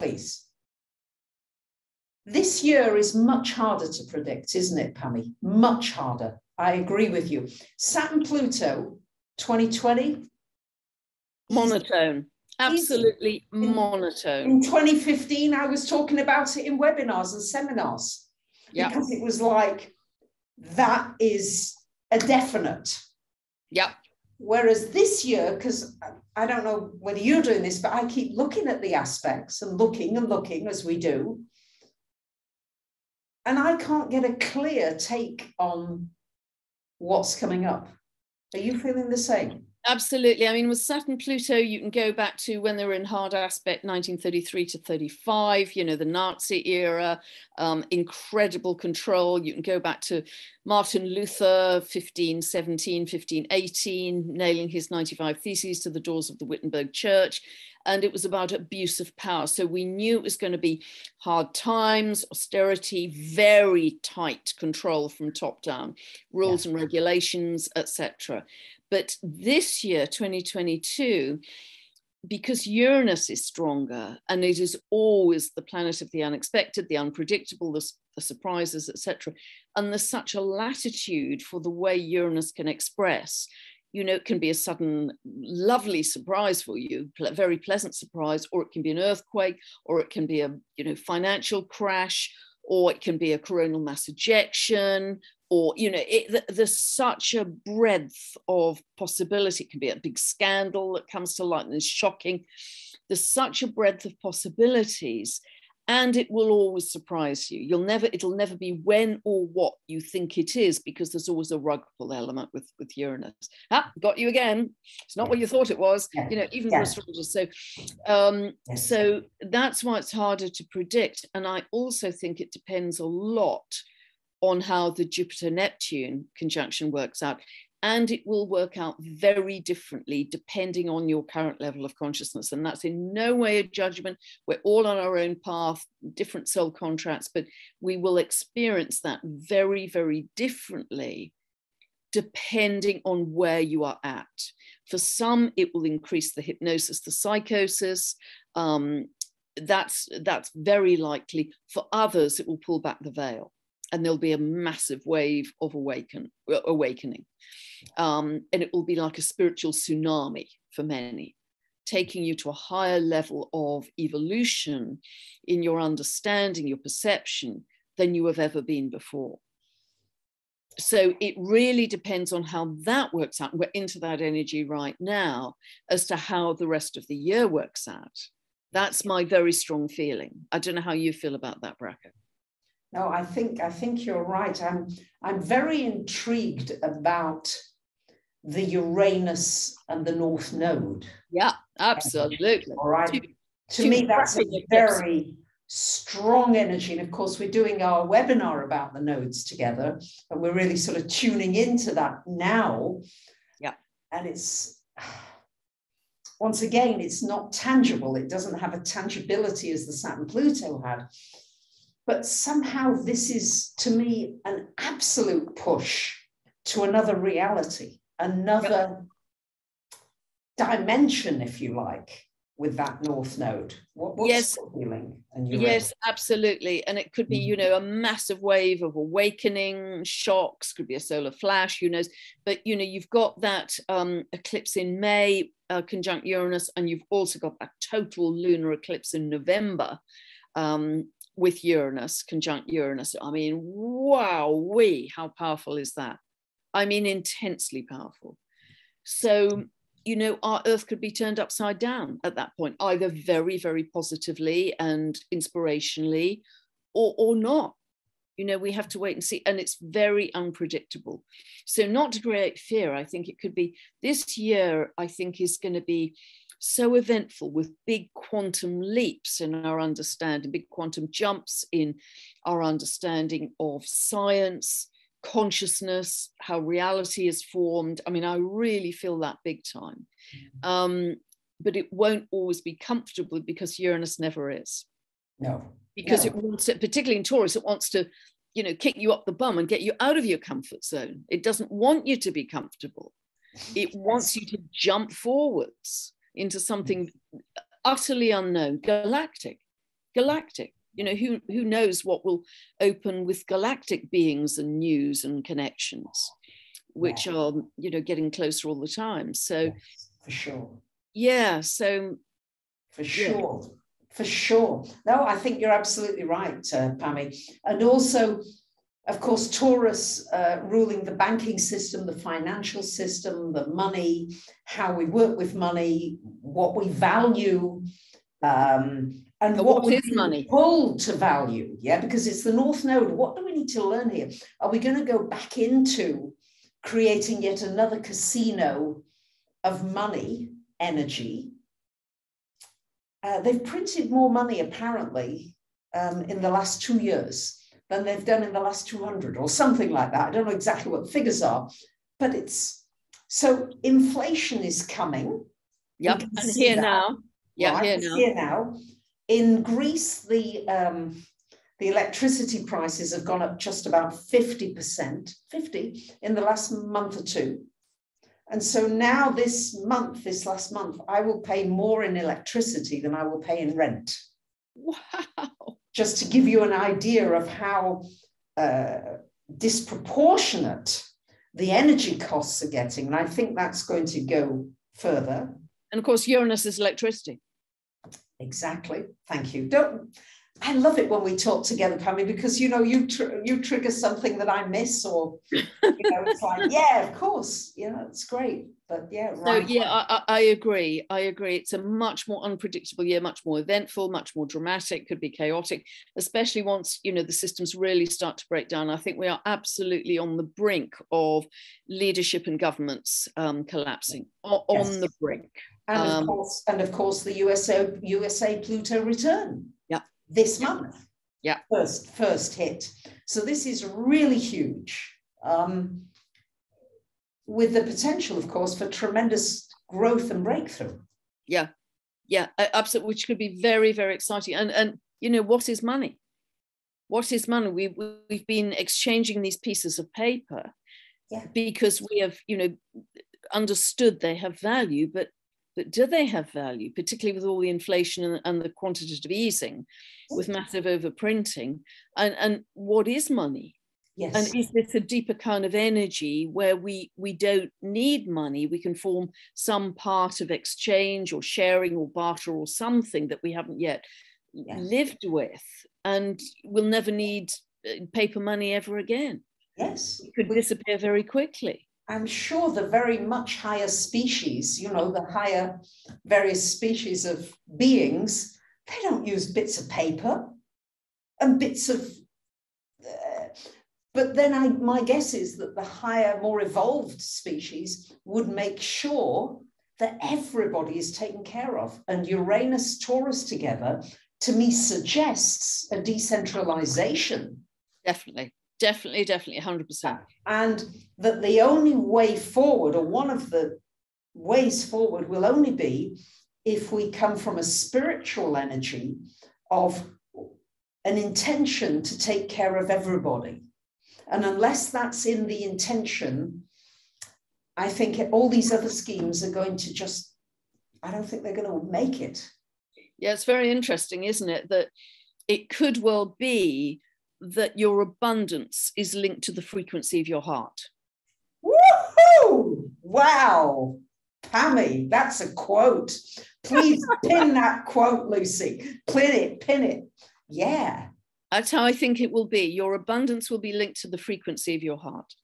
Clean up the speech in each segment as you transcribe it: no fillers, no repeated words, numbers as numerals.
please. This year is much harder to predict, isn't it, Pammy? Much harder. I agree with you. Saturn Pluto 2020. Monotone. Absolutely monotone. In 2015, I was talking about it in webinars and seminars, because it was like, that is a definite. Yep. Whereas this year, because I don't know whether you're doing this, but I keep looking at the aspects and looking as we do. And I can't get a clear take on what's coming up. Are you feeling the same? Absolutely. I mean, with Saturn Pluto, you can go back to when they were in hard aspect, 1933 to 35, you know, the Nazi era, incredible control. You can go back to Martin Luther, 1517, 1518, nailing his 95 Theses to the doors of the Wittenberg Church. And it was about abuse of power. So we knew it was going to be hard times, austerity, very tight control from top down, rules and regulations, etc. But this year, 2022, because Uranus is stronger, and it is always the planet of the unexpected, the unpredictable, the surprises, etc. And there's such a latitude for the way Uranus can express. You know, it can be a sudden, lovely surprise for you, very pleasant surprise, or it can be an earthquake, or it can be a, you know, financial crash, or it can be a coronal mass ejection, or, you know, there's such a breadth of possibility. It can be a big scandal that comes to light and is shocking. There's such a breadth of possibilities, and it will always surprise you. It'll never be when or what you think it is, because there's always a rug pull element with Uranus. Got you again. It's not what you thought it was, you know, even for astrologers. So, so that's why it's harder to predict. And I also think it depends a lot on how the Jupiter-Neptune conjunction works out. And it will work out very differently depending on your current level of consciousness. And that's in no way a judgment. We're all on our own path, different soul contracts, but we will experience that very, very differently depending on where you are at. For some, it will increase the hypnosis, the psychosis. That's very likely. For others, it will pull back the veil, and there'll be a massive wave of awakening. And it will be like a spiritual tsunami for many, taking you to a higher level of evolution in your understanding, your perception, than you have ever been before. So it really depends on how that works out. We're into that energy right now as to how the rest of the year works out. That's my very strong feeling. I don't know how you feel about that, Bracha. No, I think you're right. I'm very intrigued about the Uranus and the North Node. Yeah, absolutely. All right. To me, that's a very strong energy. And of course, we're doing our webinar about the nodes together, and we're really sort of tuning into that now. Yeah. And it's, once again, it's not tangible. It doesn't have a tangibility as the Saturn Pluto had. But somehow this is, to me, an absolute push to another reality, another dimension, if you like, with that North Node. What's the feeling? Yes, absolutely. And it could be, you know, a massive wave of awakening, shocks, could be a solar flash, who knows. But, you know, you've got that eclipse in May, conjunct Uranus, and you've also got that total lunar eclipse in November. With Uranus, conjunct Uranus. I mean, wow-wee, how powerful is that? I mean, intensely powerful. So, you know, our Earth could be turned upside down at that point, either very, very positively and inspirationally, or not. You know, we have to wait and see. And it's very unpredictable. So not to create fear, I think it could be, this year, I think, is going to be so eventful, with big quantum leaps in our understanding, big quantum jumps in our understanding of science, consciousness, how reality is formed. I mean, I really feel that big time. But it won't always be comfortable, because Uranus never is. No. Because it wants to, particularly in Taurus, it wants to, you know, kick you up the bum and get you out of your comfort zone. It doesn't want you to be comfortable. It wants you to jump forwards into something utterly unknown, galactic. galactic. You know, who knows what will open with galactic beings and news and connections, which are, you know, getting closer all the time. So yes, for sure. Yeah. So for sure. Yeah. For sure. No, I think you're absolutely right, Pammy. And also, of course, Taurus ruling the banking system, the financial system, the money, how we work with money, what we value, and what we money pulled to value. Yeah, because it's the North Node. What do we need to learn here? Are we going to go back into creating yet another casino of money, energy? They've printed more money, apparently, in the last 2 years than they've done in the last 200 or something like that. I don't know exactly what the figures are, but it's so inflation is coming. Yep, and here that. Now. Yeah, right? Here now. In Greece, the electricity prices have gone up just about 50%, 50 in the last month or two. And so now this last month, I will pay more in electricity than I will pay in rent. Wow. Just to give you an idea of how disproportionate the energy costs are getting. And I think that's going to go further. And of course, Uranus is electricity. Exactly. Thank you. I love it when we talk together, Pammy, because, you know, you trigger something that I miss, or, you know, it's like, yeah, of course, you know, it's great. But yeah, right. So, yeah, I agree. I agree. It's a much more unpredictable year, much more eventful, much more dramatic, could be chaotic, especially once, you know, the systems really start to break down. I think we are absolutely on the brink of leadership and governments collapsing, on the brink. And of course, the USA Pluto return. Yeah. This month. Yeah. First hit. So this is really huge. With the potential, of course, for tremendous growth and breakthrough. Yeah. Yeah, absolutely, which could be very, very exciting. And you know, what is money? What is money? We've been exchanging these pieces of paper because we have, you know, understood they have value, but do they have value, particularly with all the inflation and the quantitative easing, with massive overprinting? And what is money? Yes. And is this a deeper kind of energy where we don't need money? We can form some part of exchange or sharing or barter or something that we haven't yet lived with, and we'll never need paper money ever again. Yes. It could disappear very quickly. I'm sure the very much higher species, you know, the higher various species of beings, they don't use bits of paper and bits of, but then my guess is that the higher, more evolved species would make sure that everybody is taken care of. And Uranus, Taurus together, to me, suggests a decentralization. Definitely, 100%. And that the only way forward, or one of the ways forward, will only be if we come from a spiritual energy of an intention to take care of everybody. And unless that's in the intention, I think all these other schemes are going to just, I don't think they're going to make it. Yeah, it's very interesting, isn't it? That it could well be that your abundance is linked to the frequency of your heart. Woohoo! Wow. Pammy, that's a quote. Please pin that quote, Lucy. Pin it. Yeah. That's how I think it will be. Your abundance will be linked to the frequency of your heart.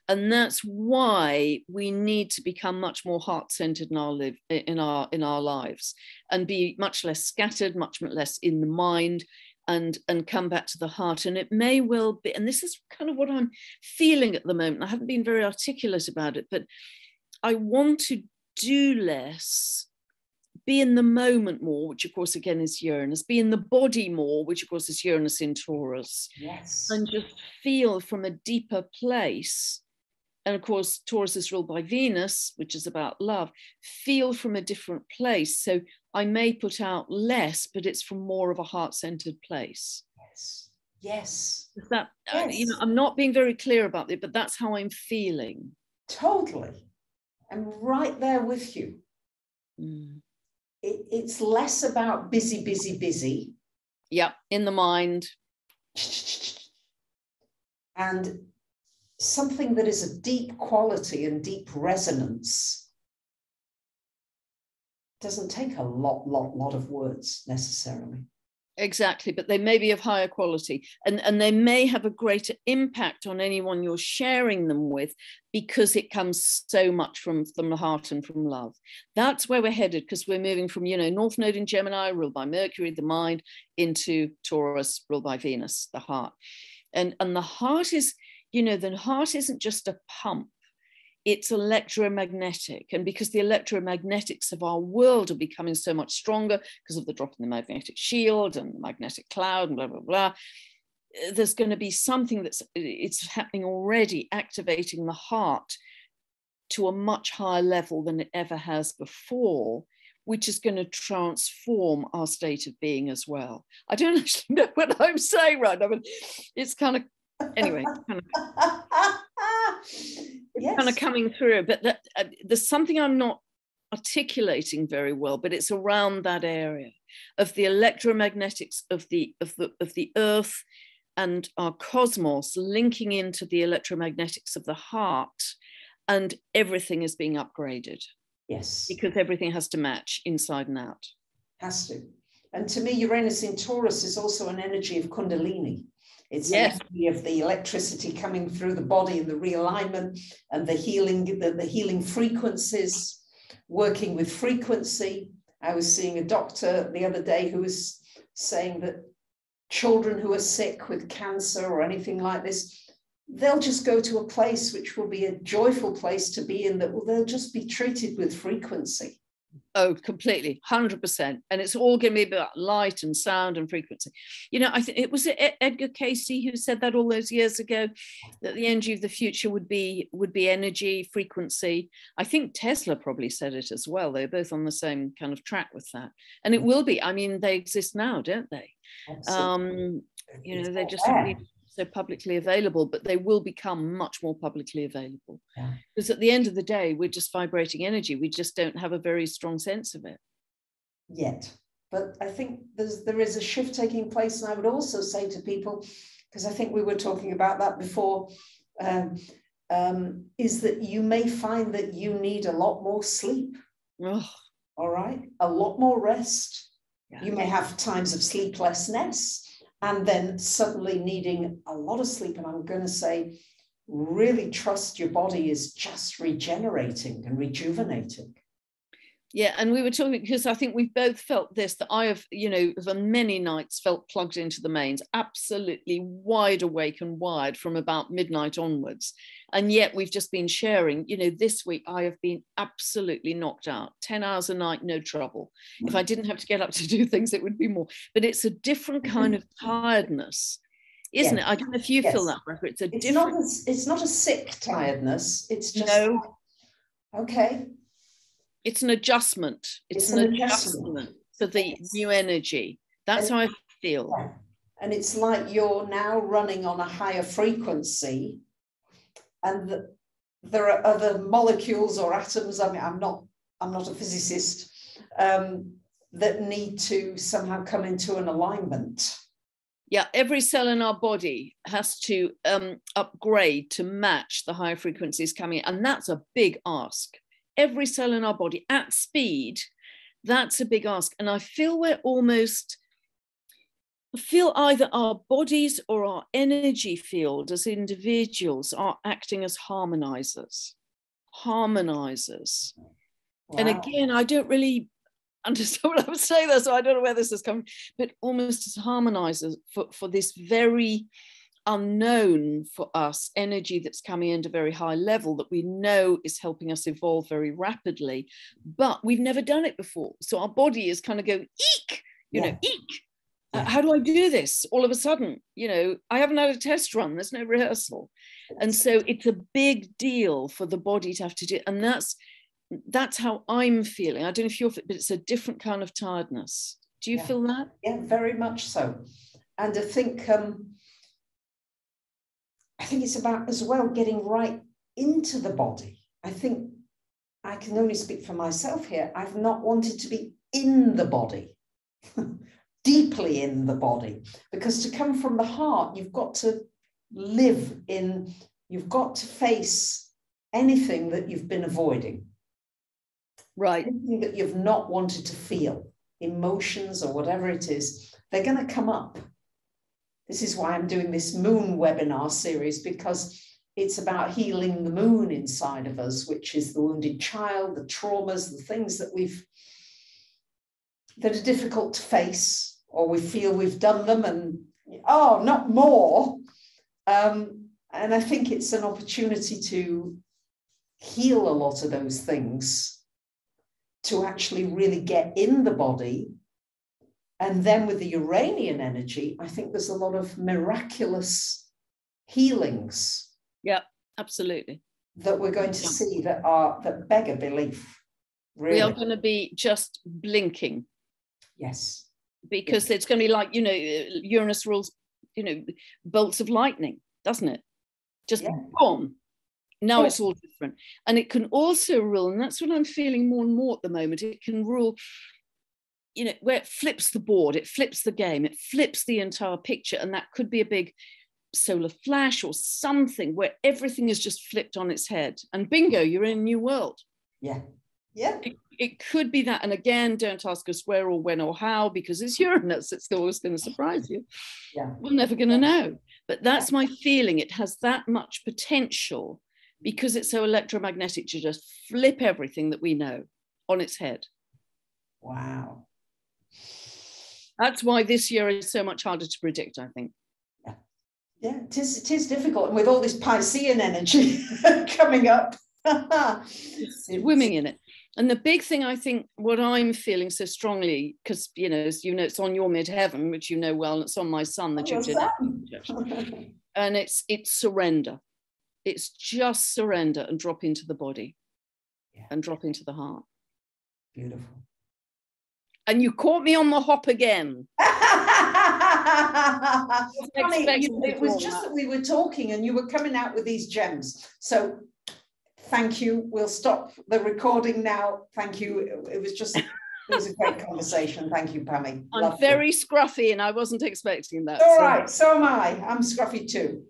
And that's why we need to become much more heart-centered in our lives, and be much less scattered, much less in the mind, and come back to the heart. And it may well be, and this is kind of what I'm feeling at the moment. I haven't been very articulate about it, but I want to do less, be in the moment more, which of course again is Uranus, be in the body more, which of course is Uranus in Taurus. Yes. And just feel from a deeper place. And of course, Taurus is ruled by Venus, which is about love. Feel from a different place. So I may put out less, but it's from more of a heart-centered place. Yes. Is that, you know, I'm not being very clear about it, but that's how I'm feeling. Totally. I'm right there with you. it's less about busy, busy, busy. Yeah, in the mind. And something that is a deep quality and deep resonance doesn't take a lot of words necessarily. Exactly, but they may be of higher quality, and they may have a greater impact on anyone you're sharing them with, because it comes so much from the heart and from love. That's where we're headed, because we're moving from, North Node in Gemini, ruled by Mercury, the mind, into Taurus, ruled by Venus, the heart. And the heart is, the heart isn't just a pump. It's electromagnetic. And because the electromagnetics of our world are becoming so much stronger because of the drop in the magnetic shield and the magnetic cloud and blah, blah, blah, there's going to be something it's happening already, activating the heart to a much higher level than it ever has before, which is going to transform our state of being as well. I don't actually know what I'm saying right now, but it's kind of, anyway, yes. kind of coming through, but there's something I'm not articulating very well, but it's around that area of the electromagnetics of the earth and our cosmos linking into the electromagnetics of the heart, and everything is being upgraded. Yes, because everything has to match inside and out. Has to. And to me, Uranus in Taurus is also an energy of Kundalini. It's an energy of the electricity coming through the body and the realignment and the healing frequencies, working with frequency. I was seeing a doctor the other day who was saying that children who are sick with cancer or anything like this, they'll just go to a place which will be a joyful place to be in, that they'll just be treated with frequency. Oh, completely, 100%. And it's all going to be about light and sound and frequency. I think it was Edgar Casey who said that all those years ago, that the energy of the future would be energy, frequency. I think Tesla probably said it as well. They're both on the same kind of track with that. And it will be. I mean, they exist now, don't they? They're just so publicly available, but they will become much more publicly available. Yeah. Because at the end of the day, we're just vibrating energy. We just don't have a very strong sense of it yet. But I think there is a shift taking place. And I would also say to people, because I think we were talking about that before, is that you may find that you need a lot more sleep. Oh. All right. A lot more rest. Yeah. You may have times of sleeplessness, and then suddenly needing a lot of sleep. And I'm going to say, really trust your body is just regenerating and rejuvenating. Yeah, and we were talking, because I think we've both felt this, that I have, for many nights felt plugged into the mains, absolutely wide awake and wired from about midnight onwards. And yet we've just been sharing, this week I have been absolutely knocked out, 10 hours a night, no trouble. If I didn't have to get up to do things, it would be more. But it's a different kind of tiredness, isn't it? I don't know if you feel that, Rebecca. It's not a sick tiredness. It's just, okay. It's an adjustment. It's an adjustment for the new energy. That's how I feel. Yeah. And it's like you're now running on a higher frequency, and there are other molecules or atoms. I mean, I'm not a physicist, that need to somehow come into an alignment. Yeah, every cell in our body has to upgrade to match the higher frequencies coming in, and that's a big ask. Every cell in our body at speed, that's a big ask. And I feel either our bodies or our energy field as individuals are acting as harmonizers. Wow. And again, I don't really understand what I'm saying there, so I don't know where this is coming, but almost as harmonizers for this very unknown for us energy that's coming into very high level, that we know is helping us evolve very rapidly, but we've never done it before. So our body is kind of going, eek, eek. How do I do this all of a sudden? I haven't had a test run, there's no rehearsal. And so it's a big deal for the body to have to do, and that's how I'm feeling. I don't know if you're, but it's a different kind of tiredness. Do you feel that? Yeah, very much so. And I think it's about as well getting right into the body. I think I can only speak for myself here. I've not wanted to be in the body, deeply in the body, because to come from the heart, you've got to live in, you've got to face anything that you've been avoiding. Right. Anything that you've not wanted to feel, emotions or whatever it is, they're going to come up. This is why I'm doing this moon webinar series, because it's about healing the moon inside of us, which is the wounded child, the traumas, the things that that are difficult to face, or we feel we've done them and, oh, not more. And I think it's an opportunity to heal a lot of those things, to actually really get in the body. And then with the Uranian energy, I think there's a lot of miraculous healings. Yeah, absolutely. That we're going to see that beg a belief. Really. We are going to be just blinking. Yes. Because it's going to be like, Uranus rules, bolts of lightning, doesn't it? Just boom. Now it's all different. And it can also rule, and that's what I'm feeling more and more at the moment, it can rule, where it flips the board, it flips the game, it flips the entire picture. And that could be a big solar flash or something where everything is just flipped on its head. And bingo, you're in a new world. Yeah. Yeah. It could be that. And again, don't ask us where or when or how, because it's Uranus. It's always going to surprise you. Yeah. We're never going to know. But that's my feeling. It has that much potential because it's so electromagnetic to just flip everything that we know on its head. Wow. That's why this year is so much harder to predict, I think. Yeah. Yeah, it is difficult. And with all this Piscean energy coming up. Swimming in it. And the big thing, I think, what I'm feeling so strongly, because, as you know, it's on your midheaven, which you know well, and it's on my sun, the Jupiter. And it's surrender. It's just surrender and drop into the body and drop into the heart. Beautiful. And you caught me on the hop again. Funny, it was just that we were talking and you were coming out with these gems. So thank you. We'll stop the recording now. Thank you. It was a great conversation. Thank you, Pammy. I'm very scruffy and I wasn't expecting that. All right. So am I. I'm scruffy too.